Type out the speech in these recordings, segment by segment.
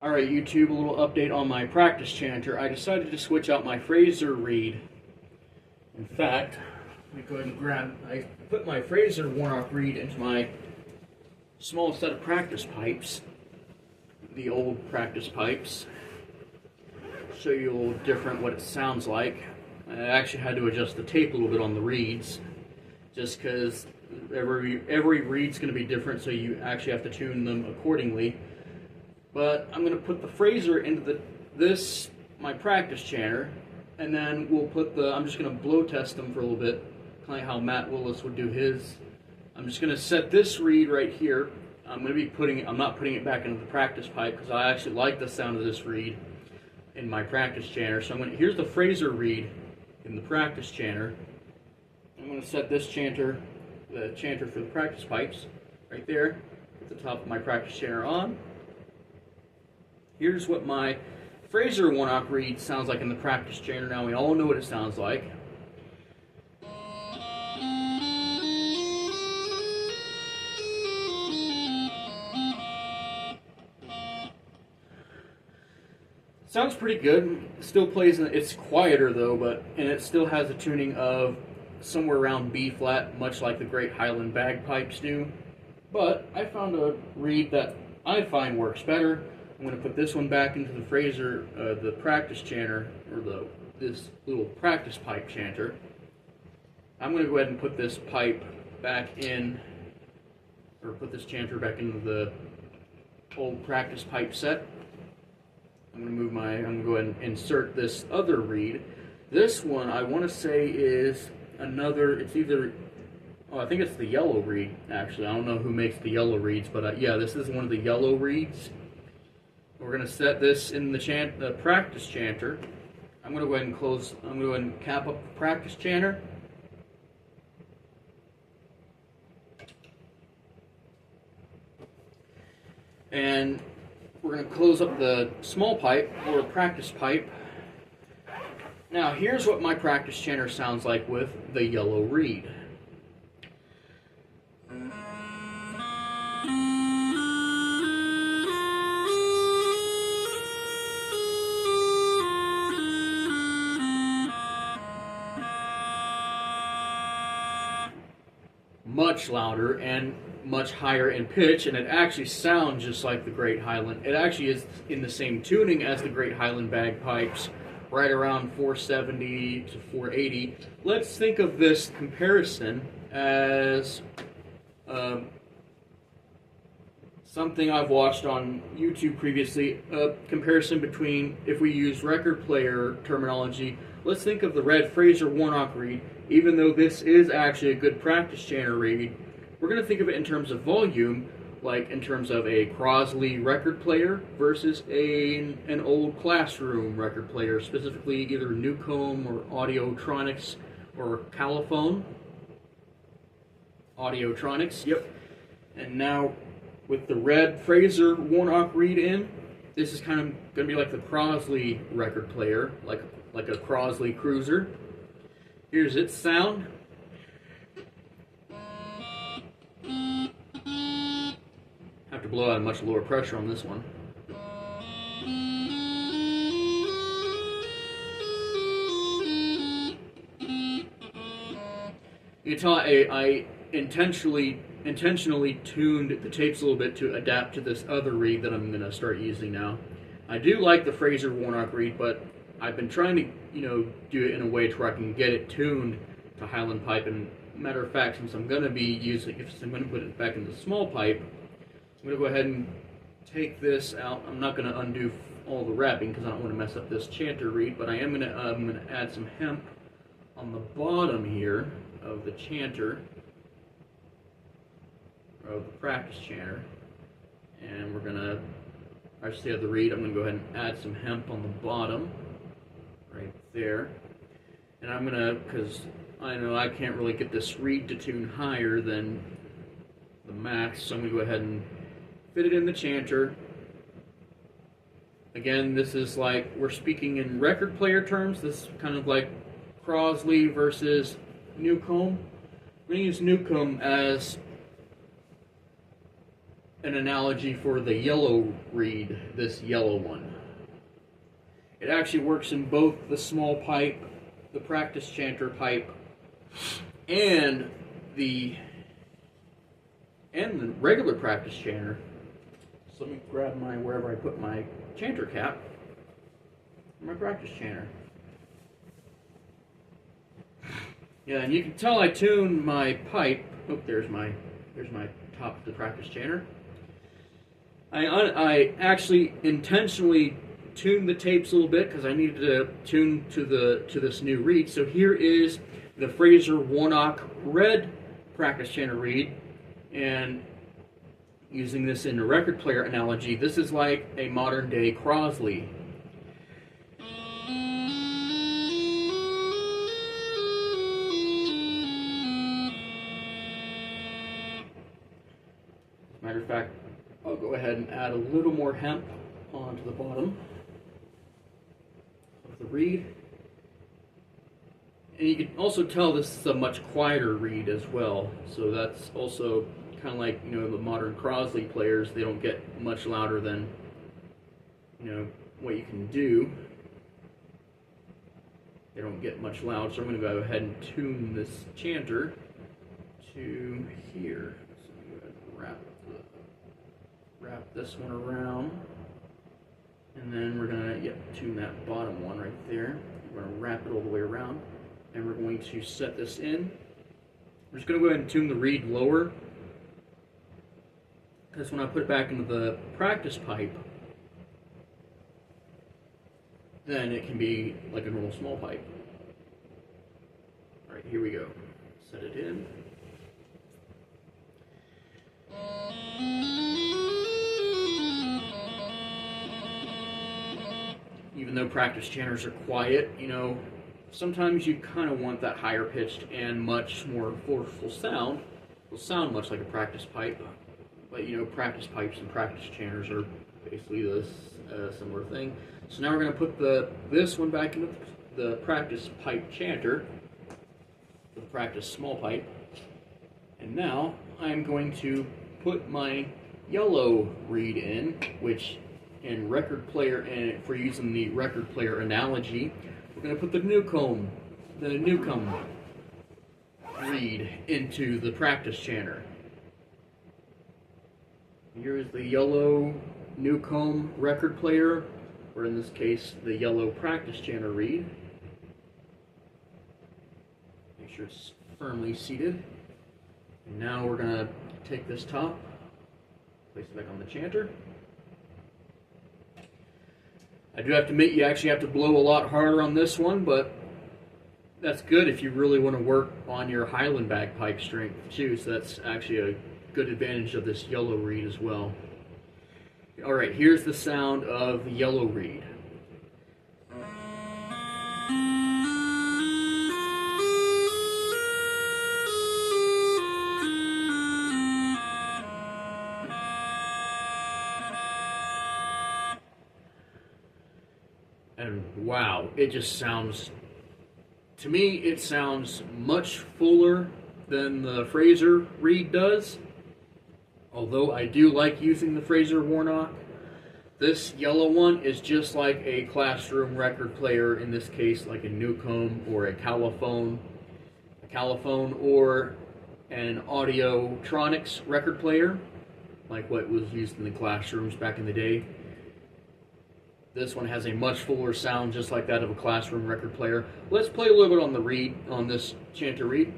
Alright YouTube, a little update on my practice chanter. I decided to switch out my Fraser reed. In fact, let me go ahead and I put my Fraser Warnock reed into my small set of practice pipes. The old practice pipes. Show you a little different what it sounds like. I actually had to adjust the tape a little bit on the reeds, just because every reed's going to be different, so you actually have to tune them accordingly. But I'm going to put the Fraser into my practice chanter, and then I'm just going to blow test them for a little bit, kind of like how Matt Willis would do his. I'm just going to set this reed right here. I'm not putting it back into the practice pipe because I actually like the sound of this reed in my practice chanter. So here's the Fraser reed in the practice chanter. I'm going to set this chanter, the chanter for the practice pipes, right there at the top of my practice chanter on. Here's what my Fraser Warnock reed sounds like in the practice chanter. Now we all know what it sounds like. Sounds pretty good. It still plays, it's quieter though, and it still has a tuning of somewhere around B flat, much like the great Highland bagpipes do. But I found a reed that I find works better. I'm going to put this one back into the Fraser, the practice chanter, or this little practice pipe chanter. I'm going to go ahead and put this pipe back in, or put this chanter back into the old practice pipe set. I'm going to go ahead and insert this other reed. This one I want to say is I think it's the yellow reed, actually. I don't know who makes the yellow reeds, but yeah, this is one of the yellow reeds. We're going to set this in the practice chanter. I'm going to go ahead and cap up the practice chanter. And we're going to close up the small pipe, or practice pipe. Now here's what my practice chanter sounds like with the yellow reed. Much louder and much higher in pitch, and it actually sounds just like the great Highland. It actually is in the same tuning as the great Highland bagpipes, right around 470 to 480. Let's think of this comparison as something I've watched on YouTube previously, a comparison between, if we use record player terminology, let's think of the red Fraser Warnock reed. Even though this is actually a good practice chanter reed, we're going to think of it in terms of volume, like in terms of a Crosley record player versus an old classroom record player, specifically either Newcomb or Audiotronics or Caliphone. Audiotronics, yep. And now with the red Fraser Warnock reed in, this is kind of going to be like the Crosley record player, like a Crosley Cruiser. Here's its sound. Have to blow out at much lower pressure on this one. You can tell I intentionally tuned the tapes a little bit to adapt to this other reed that I'm going to start using now. I do like the Fraser Warnock reed, but I've been trying to, do it in a way to where I can get it tuned to Highland pipe. And matter of fact, since I'm going to put it back in the small pipe, I'm going to go ahead and take this out. I'm not going to undo all the wrapping because I don't want to mess up this chanter reed, but I'm going to add some hemp on the bottom here of the chanter, of the practice chanter. And I just have the reed. I'm going to go ahead and add some hemp on the bottom, right there. And because I know I can't really get this reed to tune higher than the max, so I'm going to go ahead and fit it in the chanter. Again, this is like, we're speaking in record player terms. This is kind of like Crosley versus Newcomb. We're going to use Newcomb as an analogy for the yellow reed, this yellow one. It actually works in both the small pipe, the practice chanter pipe, and the regular practice chanter. So let me grab my, wherever I put my chanter cap, my practice chanter. Yeah, and you can tell I tuned my pipe. Oh, there's my top of the practice chanter. I actually intentionally tuned the tapes a little bit because I needed to tune to this new reed. So here is the Fraser Warnock red practice chanter reed, and using this in a record player analogy, this is like a modern day Crosley. Matter of fact, I'll go ahead and add a little more hemp onto the bottom of the reed. And you can also tell this is a much quieter reed as well. So that's also kind of like, you know, the modern Crosley players, they don't get much louder than, you know, what you can do. They don't get much loud, so I'm going to go ahead and tune this chanter to here. So I'm going to wrap this one around, and then we're going to tune that bottom one right there. We're going to wrap it all the way around, and we're going to set this in. We're just going to go ahead and tune the reed lower, because when I put it back into the practice pipe, then it can be like a normal small pipe. Alright, here we go. Set it in. Even though practice chanters are quiet, you know, sometimes you kind of want that higher pitched and much more forceful sound. It'll sound much like a practice pipe, but you know, practice pipes and practice chanters are basically this similar thing. So now we're going to put this one back into the practice pipe chanter, the practice small pipe, and now I'm going to put my yellow reed in, which in record player, and for using the record player analogy, we're going to put the Newcomb reed into the practice chanter. Here is the yellow Newcomb record player, or in this case, the yellow practice chanter reed. Make sure it's firmly seated. And now we're going to take this top, place it back on the chanter. I do have to admit, you actually have to blow a lot harder on this one, but that's good if you really want to work on your highland bagpipe strength too, so that's actually a good advantage of this yellow reed as well. Alright, here's the sound of the yellow reed. And wow, it just sounds, to me, it sounds much fuller than the Fraser reed does. Although I do like using the Fraser Warnock, this yellow one is just like a classroom record player, in this case like a Newcomb or a calophone or an Audiotronics record player, like what was used in the classrooms back in the day. This one has a much fuller sound, just like that of a classroom record player. Let's play a little bit on the reed, on this chanter reed.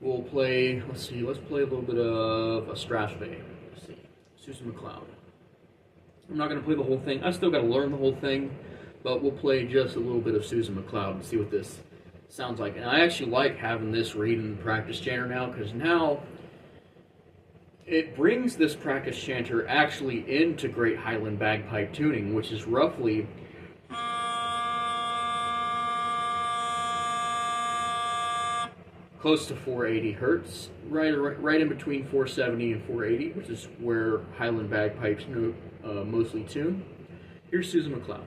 We'll play, let's play a little bit of a Strasberg. Let's see, Susan McLeod. I'm not going to play the whole thing. I still got to learn the whole thing, but we'll play just a little bit of Susan McLeod and see what this sounds like. And I actually like having this reed in the practice chanter now, because now it brings this practice chanter actually into great Highland bagpipe tuning, which is roughly close to 480 hertz, right in between 470 and 480, which is where Highland bagpipes mostly tune. Here's Susan McLeod.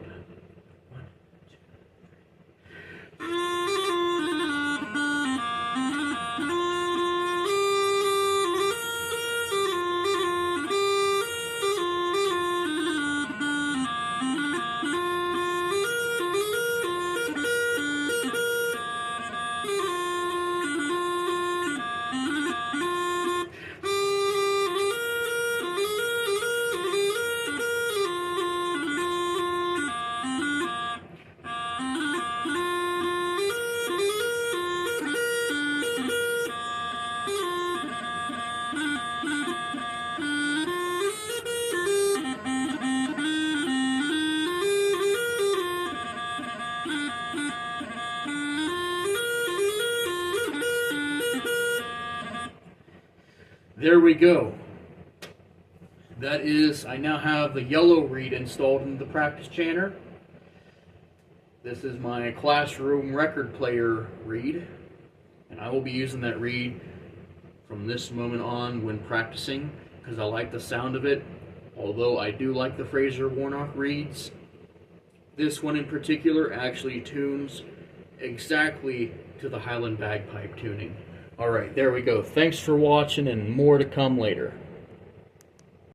there we go. That is, I now have the yellow reed installed in the practice chanter. This is my classroom record player reed, and I will be using that reed from this moment on when practicing because I like the sound of it. Although I do like the Fraser Warnock reeds, this one in particular actually tunes exactly to the Highland bagpipe tuning. Alright, there we go. Thanks for watching, and more to come later.